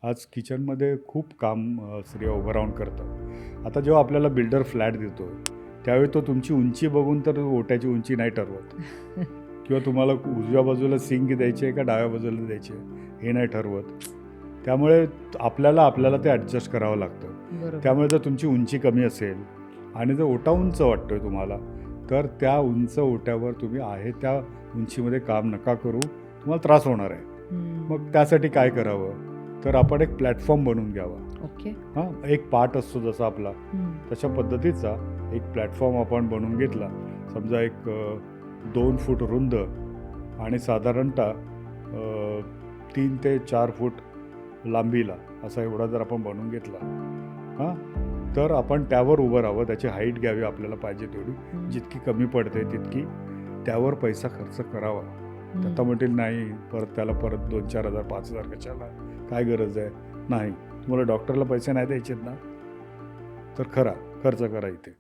आज किचनमध्ये खूप काम स्त्रिया उभं राहून करतात. आता जेव्हा आपल्याला बिल्डर फ्लॅट देतो, त्यावेळी तो तुमची उंची बघून तर ओट्याची उंची नाही ठरवत किंवा तुम्हाला उजव्या बाजूला सिंक द्यायची आहे का डाव्या बाजूला द्यायची आहे हे नाही ठरवत. त्यामुळे आपल्याला ते ॲडजस्ट करावं लागतं. बरोबर. त्यामुळे जर तुमची उंची कमी असेल आणि जर ओटा उंच वाटतोय तुम्हाला, तर त्या उंच ओट्यावर तुम्ही आहे त्या उंचीमध्ये काम नका करू, तुम्हाला त्रास होणार आहे. मग त्यासाठी काय करावं, तर आपण एक प्लॅटफॉर्म बनवून घ्यावा. ओके. हां, एक पार्ट असतो जसा आपला, तशा पद्धतीचा एक प्लॅटफॉर्म आपण बनवून घेतला. समजा एक 2 फूट रुंद आणि साधारणतः 3 ते 4 फूट लांबीला असा एवढा जर आपण बनवून घेतला, हां, तर आपण त्यावर उभं राहावं. त्याची हाईट घ्यावी आपल्याला पाहिजे तेवढी. जितकी कमी पडते तितकी त्यावर पैसा खर्च करावा. तर आता म्हणतील नाही त्याला परत 2-4 हजार 5,000 कशाला, काय गरज आहे. नाही, तुम्हाला डॉक्टरला पैसे नाही द्यायचेत ना, तर खर्च करा इथे.